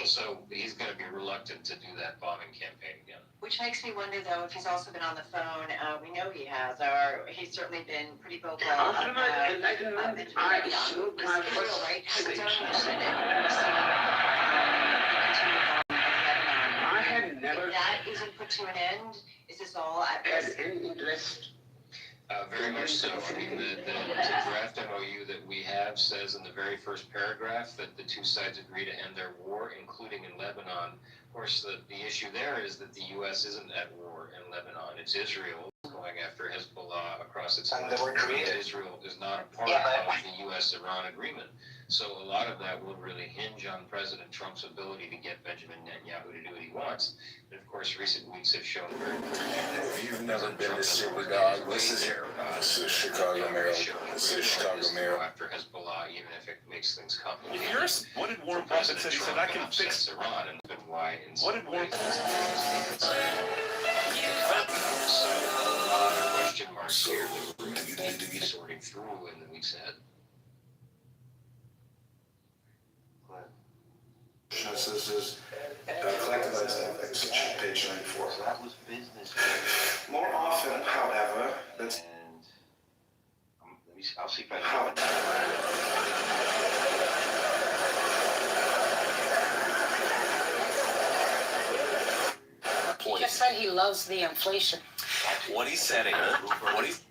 So he's going to be reluctant to do that bombing campaign again. Which makes me wonder, though, if he's also been on the phone. We know he has, or he's certainly been pretty vocal. Ultimate enlightenment, I assume my Israel, right? So frustration. I had never if that isn't put to an end, is this all at had risk? any interest. Very much so. I mean, the draft MOU that we have says in the very first paragraph that the two sides agree to end their war, including in Lebanon. Of course, the issue there is that the U.S. isn't at war in Lebanon. It's Israel going after Hezbollah across its And they were created. Israel is not a part of the U.S.-Iran agreement. So a lot of that will really hinge on President Trump's ability to get Benjamin Netanyahu to do what he wants. And of course, recent weeks have shown very clearly. You've never been to Superdog. This is Chicago, Maryland. This is Chicago, Maryland. After Hezbollah, even if it makes things complicated. What did Warren Buffett say? He said, I can fix Iran, and been why. What did Warren So a lot of question marks here that we're going to be sorting through in the weeks ahead. This is collective ethics, page 94. So that was business. More often, however, that's And I'll see if I can. He just said he loves the inflation. What he's setting, what he's...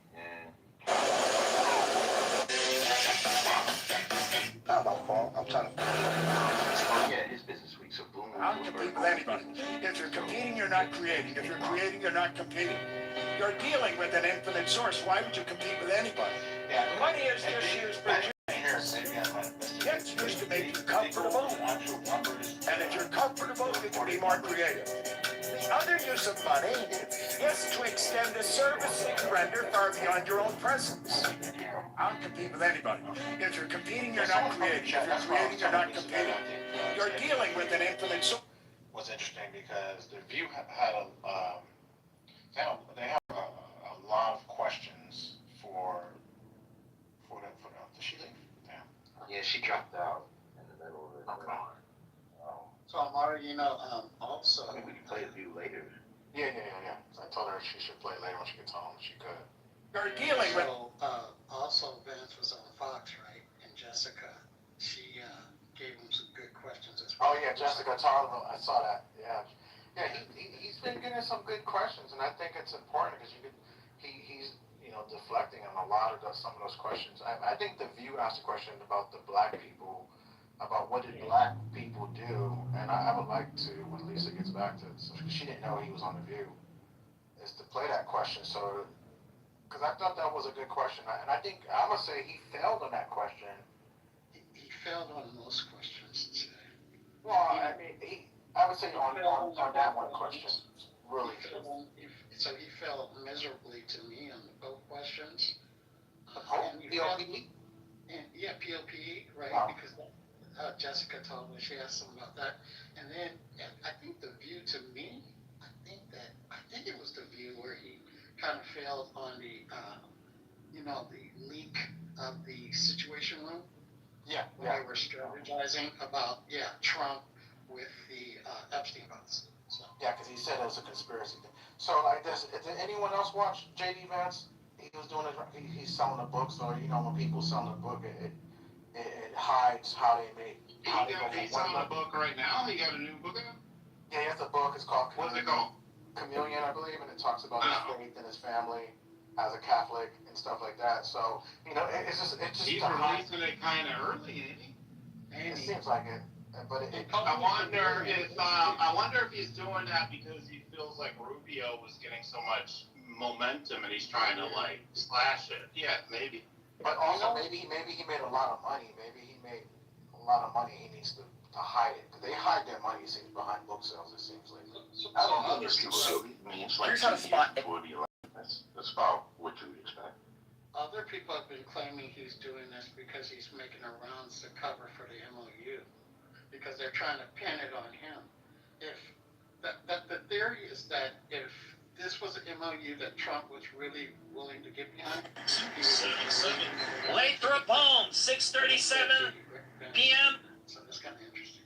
Not about Paul. I'm trying to. Oh yeah, it is business week. So boom. How do you compete with anybody? If you're competing, you're not creating. If you're creating, you're not competing. You're dealing with an infinite source. Why would you compete with anybody? Yeah. Money is just used for it's used to make you comfortable. And if you're comfortable, you can be more creative. The other use of money is to extend a service you render far beyond your own presence. I don't compete with anybody. If you're competing, you're not creating. If you're creating, you're not competing. You're dealing with an infinite source. Was interesting because the View had they have a lot of questions for did she leave? Damn. Yeah, she dropped out in the middle of it. Okay. So Amara, also. I mean, we can play a View later. Yeah. So I told her she should play later when she gets home. She could. You're dealing with. Also Vance was on Fox, right? And Jessica, she gave him some good questions as well. Oh yeah, Jessica Tarver. I saw that. Yeah. He's been getting some good questions, and I think it's important because he's deflecting on a lot of some of those questions. I think the View asked a question about the black people, about what did black people do, and I would like to, when Lisa gets back to it, so she didn't know he was on the View, is to play that question. So, because I thought that was a good question, and I think I would say he failed on that question. He failed on most questions today. Well, I mean, I would say on that one question, really. So he failed miserably to me on both questions. PLPE? Yeah, PLPE, right? Wow. Because Jessica told me, she asked him about that. And then I think the View to me, I think it was the View where he kind of failed on the, the leak of the Situation Room. Yeah. Where they were strategizing about, Trump with the Epstein files. So. Yeah, because he said it was a conspiracy thing. So, did anyone else watch J.D. Vance? He was doing it. He's selling the books, or when people sell the book, it hides how they made. He's selling a book right now. He got a new book out. Yeah, he has a book. It's called. What's it called? Chameleon, I believe, and it talks about his faith and his family as a Catholic and stuff like that. So, it's just. He's releasing it kind of early, ain't he? It seems like it. But I wonder if he's doing that because he feels like Rubio was getting so much momentum and he's trying to slash it. Yeah, maybe. But also maybe he made a lot of money. Maybe he made a lot of money. He needs to hide it. They hide their money, it seems, behind book sales. It seems like. I don't think it's too early. I mean, it's like 2 years before the election. That's about what you would expect. Other people have been claiming he's doing this because he's making a rounds to cover for the MOU. Because they're trying to pin it on him. If the theory is that if this was an MOU that Trump was really willing to get behind, Lathrop Home, 6:37 p.m. So that's kind of interesting.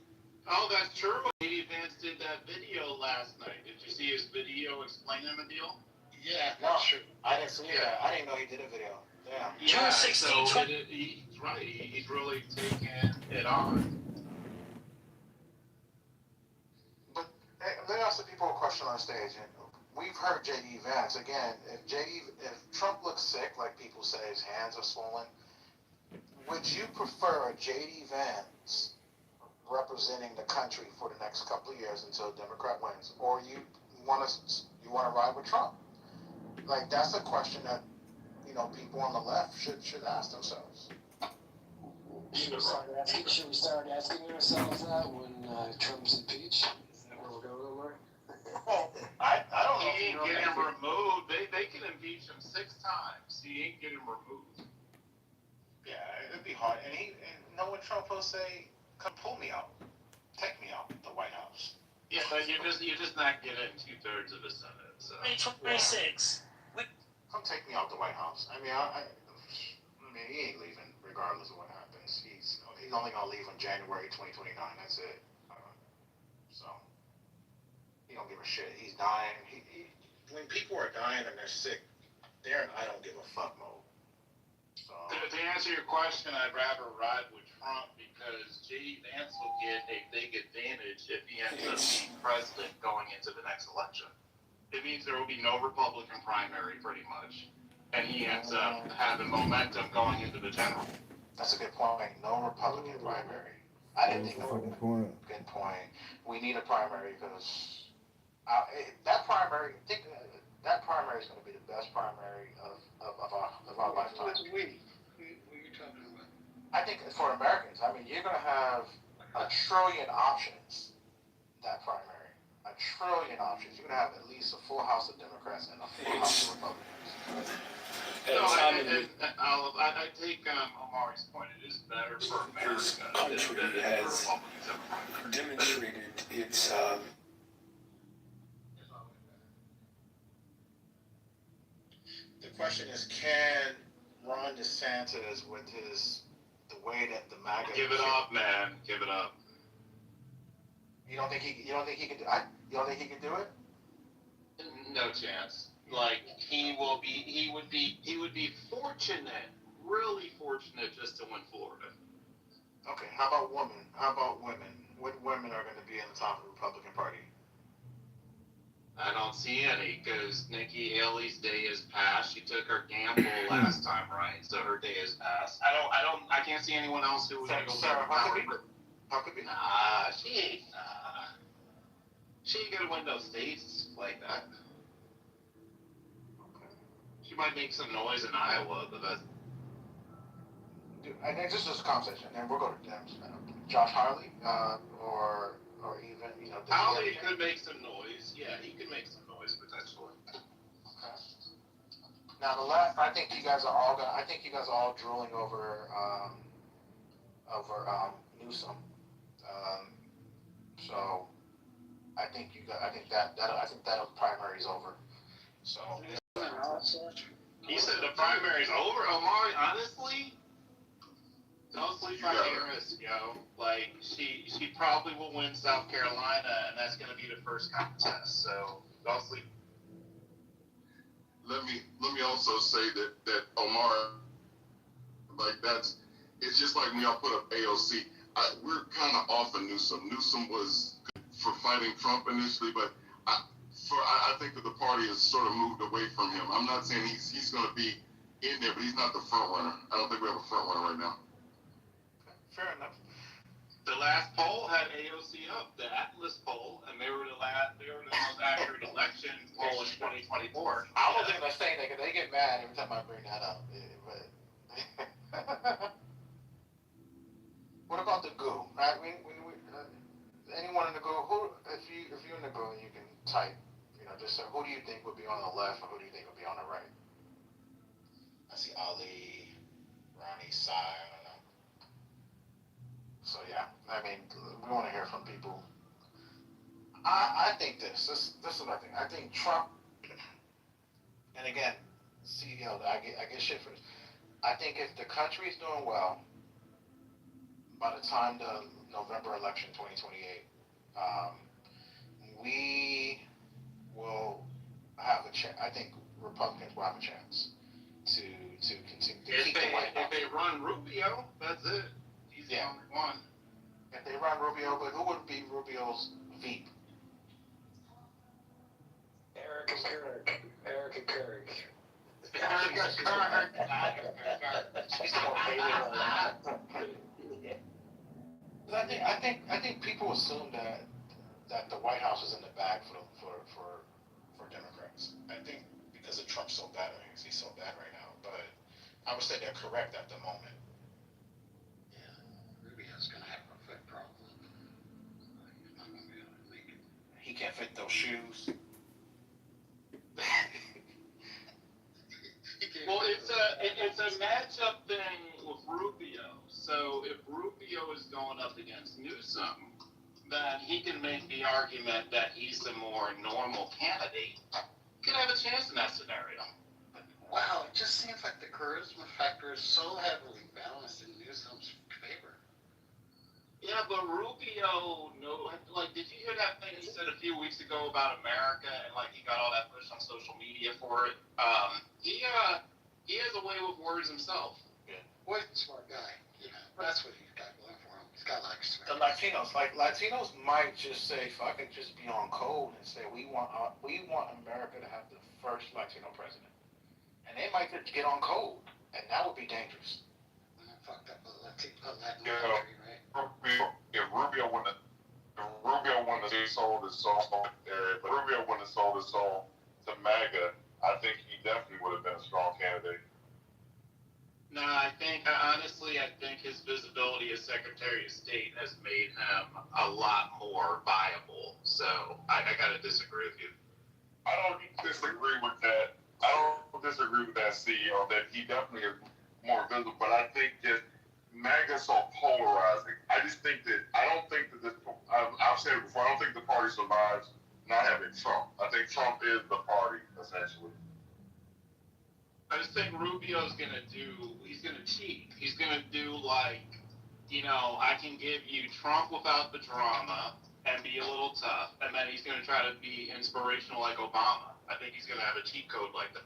Oh, that's true. J.D. Vance did that video last night. Did you see his video explaining the deal? Yeah, that's true. I didn't see that. I didn't know he did a video. Damn. Yeah, so he's right. He's really taking it on. But let me ask the people a question on stage. And we've heard J.D. Vance again. If Trump looks sick, like people say, his hands are swollen, would you prefer J.D. Vance representing the country for the next couple of years until a Democrat wins, or you want to ride with Trump? Like, that's a question that people on the left should ask themselves. Should we start asking ourselves that when Trump's impeached? Is that where we're going, Omar? I don't know. He ain't getting removed. They can impeach him 6 times. He ain't getting removed. Yeah, it'd be hard. And know what Trump will say? Come pull me out, take me out the White House. Yeah, but you're just not getting 2/3 of the Senate. So. 26. Come take me out the White House. I mean, he ain't leaving regardless of what happens. He's only gonna leave on January 2029. That's it. So he don't give a shit. He's dying. When people are dying and they're sick, they're in I don't give a fuck mode. So To answer your question, I'd rather ride with Trump because J.D. Vance will get a big advantage if he ends up being president going into the next election. It means there will be no Republican primary, pretty much, and he ends up having momentum going into the general. that's a good point. No Republican primary. I didn't think of a good point. We need a primary because that primary is going to be the best primary of our lifetime. What are you talking about? I think for Americans, I mean, you're going to have a trillion options. That primary. A trillion options. You're going to have at least a full House of Democrats and a full House of Republicans. I take Omari's point. It is better for America His than country the has Republicans have a primary. demonstrated its The question is, can Ron DeSantis, with the way that the MAGA... Give it up, man. Give it up. You don't think he can do it? No chance. Like he would be fortunate, really fortunate, just to win Florida. Okay. How about women? What women are going to be in the top of the Republican Party? I don't see any because Nikki Haley's day has passed. She took her gamble last time, right? So her day has passed. I can't see anyone else who would go Sarah Huckabee? Nah, she ain't gonna win those states like that. She might make some noise in Iowa, but that's... And this is a conversation, and we'll go to them. Josh Harley, or even Howley could make some noise. Yeah, he could make some noise potentially. Okay. Now the last, I think you guys are all drooling over Newsom. So I think that primary's over. So He said the primary's over. Omari, honestly, don't sleep on Harris, yo. Like she probably will win South Carolina, and that's gonna be the first contest. So don't sleep. Let me also say that Omar, it's just like when y'all put up AOC. We're kind of off of Newsom. Newsom was good for fighting Trump initially, but I think that the party has sort of moved away from him. I'm not saying he's going to be in there, but he's not the front runner. I don't think we have a front runner right now. fair enough. The last poll had AOC up, the Atlas poll, and they were the most accurate election poll in 2024. I wasn't gonna say that because they get mad every time I bring that up. But what about the GOO? Right? Anyone in the GOO? If you're in the GOO, you can type. Just say who do you think would be on the left, or who do you think would be on the right? I see Ali, Ronnie, Sai. I don't know. So yeah, I mean, we want to hear from people. I think this is what I think. I think Trump, and again, CEO, I get shit for this. I think if the country is doing well, by the time the November election 2028, we will have a chance. I think Republicans will have a chance to continue to keep the White House. If they run Rubio, that's it. He's the only one. If they run Rubio, but who would be Rubio's VP? Eric and Kirk. Eric and Kirk. She's more I think people assume that the White House is in the bag for Democrats. I think because of Trump's so bad, he's so bad right now. But I would say they're correct at the moment. Yeah, Rubio's gonna have a foot problem. He's not gonna be able to make it. He can't fit those shoes. Well, it's a matchup thing with Rubio. So if Rubio is going up against Newsom, then he can make the argument that he's the more normal candidate. Could have a chance in that scenario. Wow, it just seems like the charisma factor is so heavily balanced in Newsom's favor. Yeah, but Rubio, did you hear that thing he said a few weeks ago about America and he got all that push on social media for it? He has a way with words himself. Yeah. Boy's a smart guy, that's what he's got going for him. He's got The Latinos might just say, fuck it, just be on code and say we want America to have the first Latino president, and they might just get on code, and that would be dangerous. Fucked up a Latin country, right? If Rubio wouldn't have sold his soul, to MAGA, I think he definitely would have been a strong candidate. No, I think his visibility as Secretary of State has made him a lot more viable. So I gotta disagree with you. I don't disagree with that. CEO, that he definitely is more visible, but I think that MAGA's so polarizing. I've said it before, I don't think the party survives not having Trump. I think Trump is the party, essentially. I just think Rubio's he's gonna cheat. He's gonna do I can give you Trump without the drama and be a little tough, and then he's gonna try to be inspirational like Obama. I think he's gonna have a cheat code like that.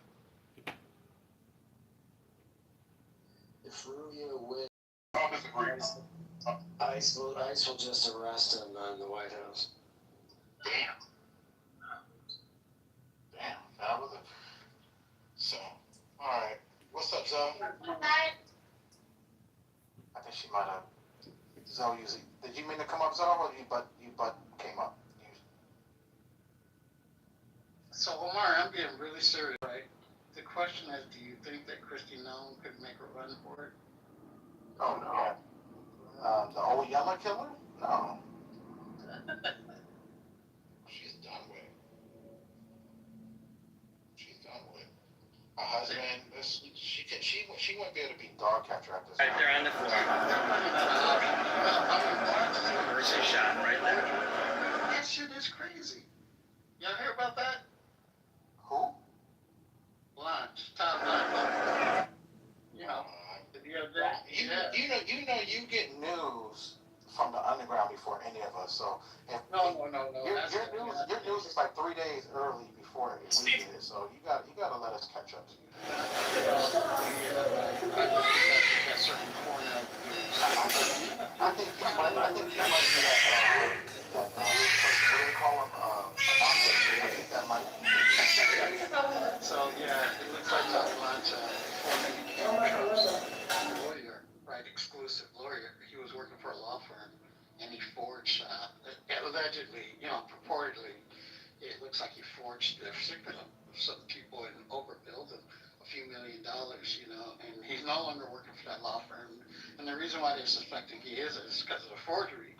If Rubio wins, I don't disagree. ICE will just arrest him in the White House. Damn, That was it. So, all right. What's up, Zoe? I think she might have. Zoe usually. Did you mean to come up, Zoe, or you came up? So Omar, I'm being really serious, right? The question is, do you think that Kristi Noem could make a run for it? Oh no. The old yellow killer? No. She's done with. Her husband, she wouldn't be able to be dog catcher at this time. Right there on the floor. Where's his shot? Right there. That shit is crazy. Y'all hear about that? Who? Blanche, Todd Blanche. You get news from the underground before any of us. So No. Your news is like 3 days early before we get it. So you gotta let us catch up to you. I think you might be that what do they call him? I think that might be. So yeah, it looks like Todd Blanche, lawyer, right? Exclusive lawyer. He was working for a law firm, and he forged, allegedly, purportedly, it looks like he forged the signature of some people and overbilled them a few $1 million, and he's no longer working for that law firm. And the reason why they're suspecting he is because of the forgery.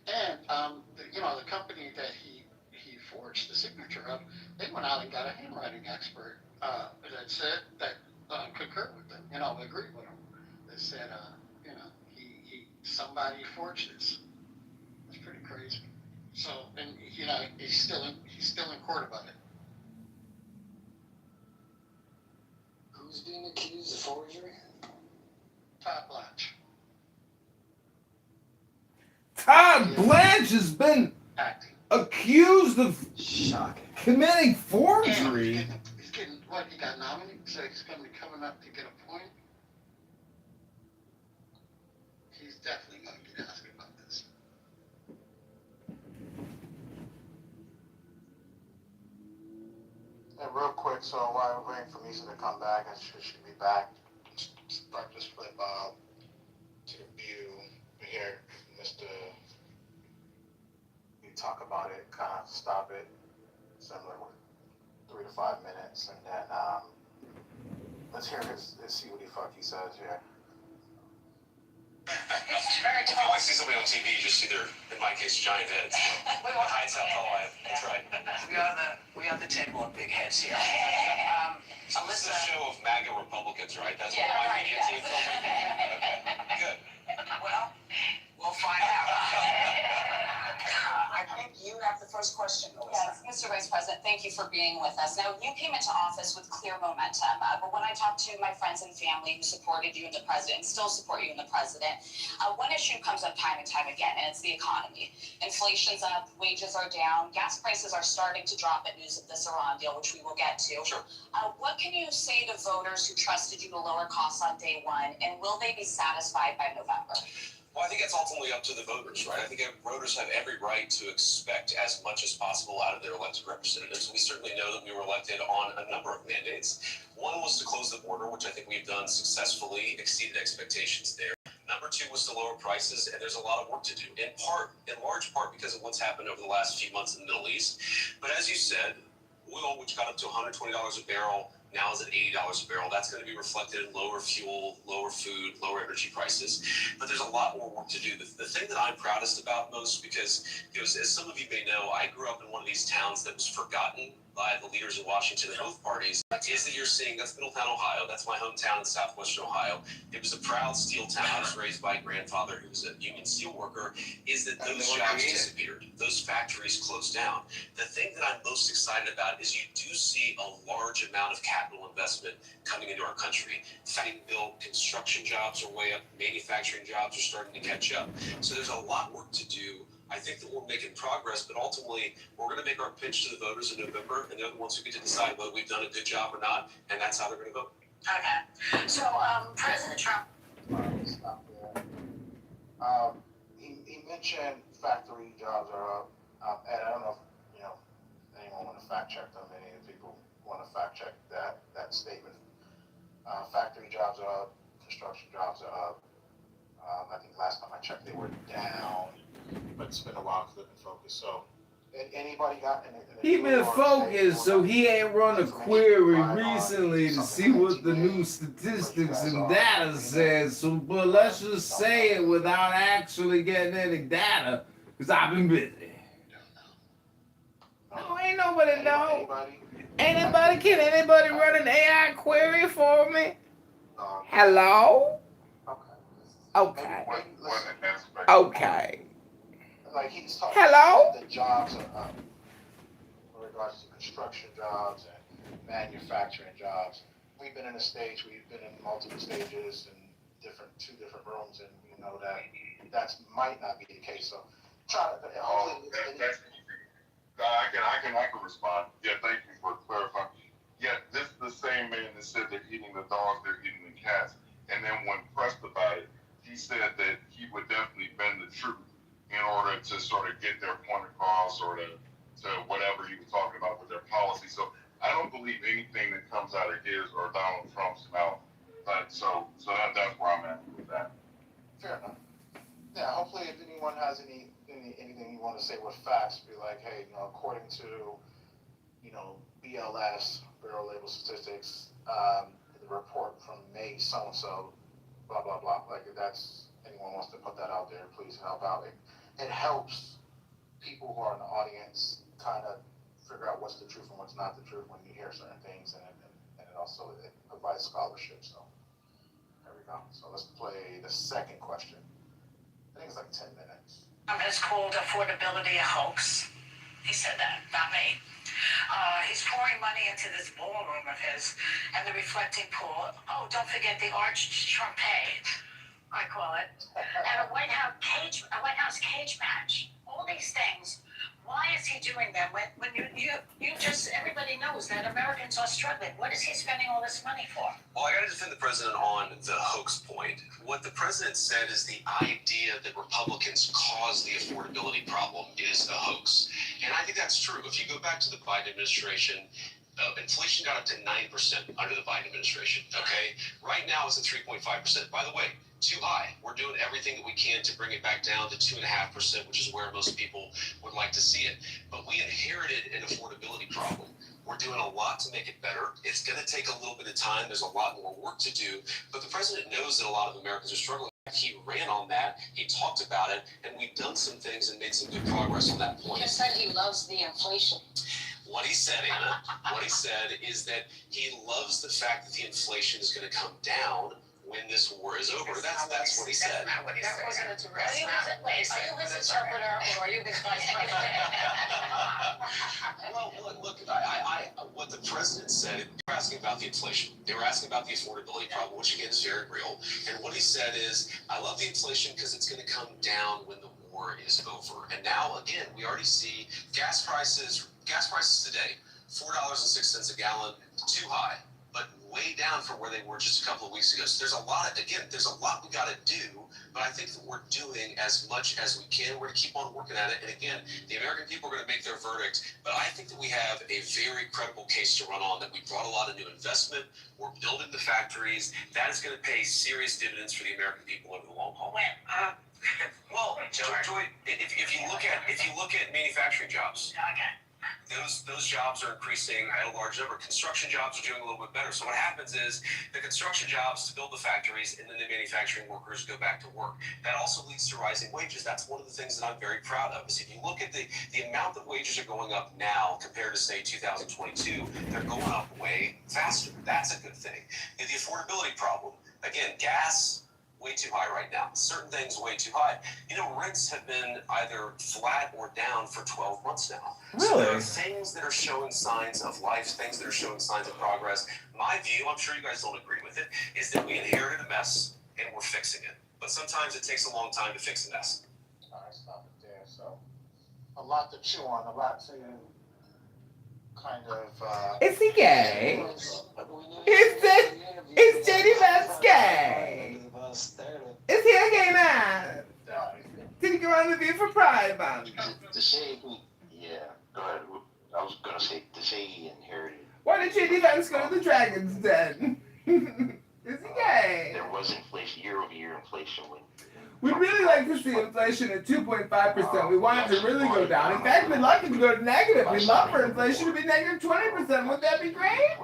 And, the company that he forged the signature of, they went out and got a handwriting expert that concurred with them, agreed with him. They said, somebody forged this. It's pretty crazy. So, and he's still in court about it. Who's being accused of forgery? Todd Blanche. Todd Blanche has been acting. accused of Shocking. committing And forgery. he's getting what? He got nominated, so he's going to be coming up to get appointed. He's definitely going to get asked about this. And real quick, so while we're waiting for Misa to come back, and she'll be back, start this flip to view here, Mr. We talk about it, kind of stop it, similar with 3 to 5 minutes, and then let's hear let's see what he says here. If you want to see somebody on TV, you just see their, in my case, giant heads. Hides how tall I am. That's right. We are the table of big heads here. So this is a show of MAGA Republicans, right? That's what my media team told me. Okay. Good. Well, we'll find out. I think you have the first question, Melissa. Yes, Mr. Vice President, thank you for being with us. Now, you came into office with clear momentum, but when I talked to my friends and family who supported you and the president, and still support you and the president, one issue comes up time and time again, and it's the economy. Inflation's up, wages are down, gas prices are starting to drop at news of this Iran deal, which we will get to. Sure. What can you say to voters who trusted you to lower costs on day one, and will they be satisfied by November? Well, I think it's ultimately up to the voters, right? I think voters have every right to expect as much as possible out of their elected representatives. We certainly know that we were elected on a number of mandates. One was to close the border, which I think we've done successfully, exceeded expectations there. Number two was to lower prices, and there's a lot of work to do, in large part because of what's happened over the last few months in the Middle East. But as you said, oil, which got up to $120 a barrel, now is at $80 a barrel. That's going to be reflected in lower fuel, lower food, lower energy prices. But there's a lot more work to do. The thing that I'm proudest about most, because as some of you may know, I grew up in one of these towns that was forgotten by the leaders in Washington in both parties, is that you're seeing, that's Middletown, Ohio. That's my hometown in southwestern Ohio. It was a proud steel town. I was raised by a grandfather who was a union steel worker. Is that those jobs disappeared. Those factories closed down. The thing that I'm most excited about is you do see a large amount of capital investment coming into our country. Factory built, construction jobs are way up, manufacturing jobs are starting to catch up. So there's a lot of work to do. I think that we're making progress, but ultimately we're going to make our pitch to the voters in November, and they're the ones who get to decide whether we've done a good job or not, and that's how they're going to vote. Okay. So, President Trump. Stop there. He mentioned factory jobs are up, and I don't know if anyone want to fact check them. Any of the people want to fact check that statement. Factory jobs are up, construction jobs are up. I think last time I checked they were down, but it's been a while because they've been focused. So, anybody got any? He been focused, so he ain't run a query recently to see what the new statistics and data says. So, but let's just say it without actually getting any data, because I've been busy. No, ain't nobody know. Can anybody run an AI query for me? Hello? Okay. Okay. Like he's talking Hello? the jobs are up in regards to construction jobs and manufacturing jobs. We've been in a stage, we've been in multiple stages and two different rooms, and we know that might not be the case. So try to I can respond. Yeah, thank you for clarifying. Yeah, this is the same man that said they're eating the dogs, they're eating the cats. And then when pressed about it, he said that he would definitely bend the truth in order to sort of get their point across or to whatever he was talking about with their policy. So I don't believe anything that comes out of his or Donald Trump's mouth. But so that's where I'm at with that. fair enough. Yeah, hopefully if anyone has anything you want to say with facts, be like, hey, according to BLS, Bureau Label Statistics, the report from May so-and-so, blah, blah, blah. Like, if anyone wants to put that out there, please help out. It helps people who are in the audience kind of figure out what's the truth and what's not the truth when you hear certain things, and it also provides scholarship. So, there we go. So let's play the second question. I think it's like 10 minutes. Has called affordability a hoax. He said that, not me. He's pouring money into this ballroom of his and the reflecting pool. Oh, don't forget the arch trumpet. I call it, and a White House cage match. All these things. Why is he doing that? When you just, everybody knows that Americans are struggling. What is he spending all this money for? Well, I got to defend the president on the hoax point. What the president said is the idea that Republicans caused the affordability problem is a hoax. And I think that's true. If you go back to the Biden administration, inflation got up to 9% under the Biden administration, okay? Right now it's at 3.5%. By the way, too high. We're doing everything that we can to bring it back down to 2.5%, which is where most people would like to see it. But we inherited an affordability problem. We're doing a lot to make it better. It's going to take a little bit of time. There's a lot more work to do. But the president knows that a lot of Americans are struggling. He ran on that. He talked about it. And we've done some things and made some good progress on that point. He just said he loves the inflation. What he said, Anna, what he said is that he loves the fact that the inflation is going to come down when this war is over. That's what he said. That's not what he said. That wasn't a direct. Are you his interpreter or are you his vice president? Well, look, what the president said, they were asking about the inflation. They were asking about the affordability problem, which again is very real. And what he said is, I love the inflation because it's going to come down when the war is over. And now, again, we already see gas prices today, $4.06 a gallon, too high, but way down from where they were just a couple of weeks ago. So there's a lot we got to do, but I think that we're doing as much as we can. We're going to keep on working at it. And again, the American people are going to make their verdict, but I think that we have a very credible case to run on, that we brought a lot of new investment. We're building the factories. That is going to pay serious dividends for the American people over the long haul. Well, Joy, if you look at manufacturing jobs, Okay. those jobs are increasing at a large number. Construction jobs are doing a little bit better. So what happens is the construction jobs to build the factories, and then the manufacturing workers go back to work. That also leads to rising wages. That's one of the things that I'm very proud of. Is if you look at the amount that wages are going up now compared to say 2022, they're going up way faster. That's a good thing. And the affordability problem, again, gas, way too high right now. Certain things way too high. You know, rents have been either flat or down for 12 months now. Really? So there are things that are showing signs of life, things that are showing signs of progress. My view, I'm sure you guys don't agree with it, is that we inherited a mess and we're fixing it. But sometimes it takes a long time to fix a mess. All right, stop it there. So, a lot to chew on, a lot to kind of. Is he gay? Is JD Vance gay? Is he a gay man? Did he go on the View for Pride Month? To say, yeah, go ahead. I was gonna say to say he inherited. Why did JD Vance go to the Dragon's Den? Is he gay? There was inflation, year-over-year inflation when. We'd really like to see inflation at 2.5%. We want it to really go down. In fact, we'd like it to go to negative. We'd love for inflation to be negative 20%. Would that be great?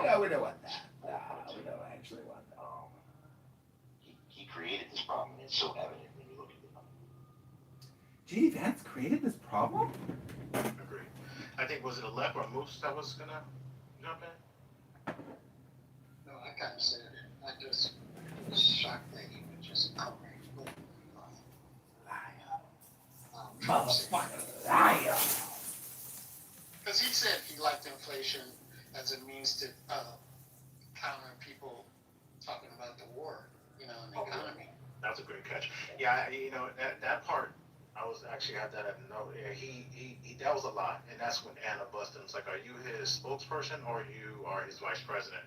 No, we don't want that. No, we don't actually want that. He created this problem, and it's so evident when you look at it. JD Vance created this problem? Agreed. I think, was it Alep or Moose that was gonna jump in? No, I kind of said it. I just was shocked that he would just outright. Motherfucker, liar. Because he said he liked inflation as a means to counter people talking about the war, and the economy. That was a great catch. Yeah, that part, I was actually had that at note. Yeah, he that was a lot, and that's when Anna busted him. It's like, are you his spokesperson or you are his vice president?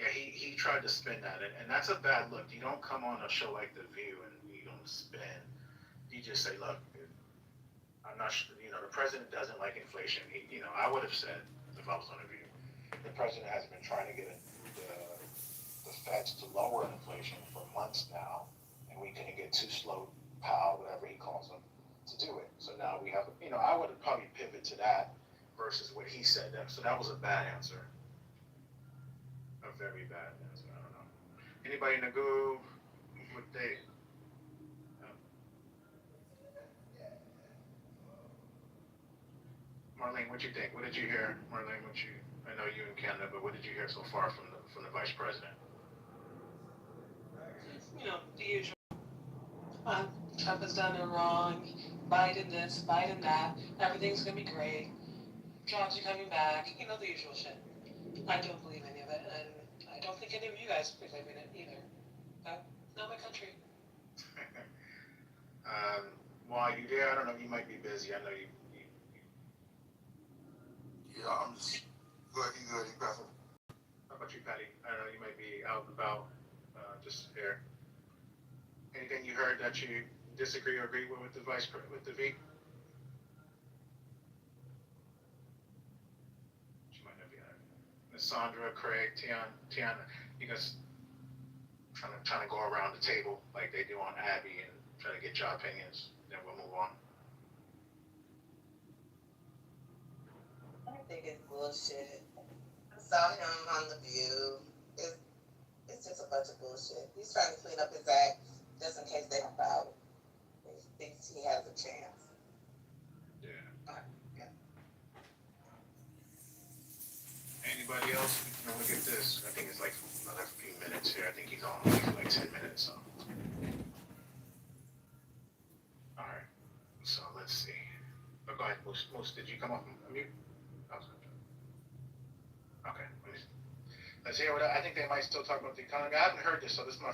Yeah, he tried to spin that, and that's a bad look. You don't come on a show like The View and you don't spin. You just say, look, I'm not sure, the president doesn't like inflation. I would have said, if I was on The View, the president has been trying to get the feds to lower inflation for months now, and we couldn't get too slow, Powell, whatever he calls them, to do it. So now we have, I would have probably pivoted to that versus what he said. So that was a bad answer. A very bad answer. I don't know. Anybody in the group? What they? Marlene, what you think? What did you hear, Marlene? I know you in Canada, but what did you hear so far from the vice president? The usual. Trump has done it wrong. Biden this, Biden that. Everything's gonna be great. Jobs are coming back. The usual shit. I don't believe any of it, and I don't think any of you guys believe in it either. But not my country. While you there, I don't know, you might be busy. I know you. Yeah, I'm just good. You good? You got it. How about you, Patty? I don't know, you might be out and about, just here. Anything you heard that you disagree or agree with the with the V? She might not be on. Miss Sandra, Craig, Tiana, you guys trying to go around the table like they do on Abby and try to get your opinions. Then we'll move on. I think it's bullshit. I saw him on The View. It's just a bunch of bullshit. He's trying to clean up his act just in case they don't bow. He thinks he has a chance. Yeah. Anybody else? Look at this. I think it's like another few minutes here. I think he's on like 10 minutes. So. All right. So let's see. Oh, go ahead, Moose. Did you come off mute? Okay. Let's hear what I think they might still talk about the economy. I haven't heard this, so this is my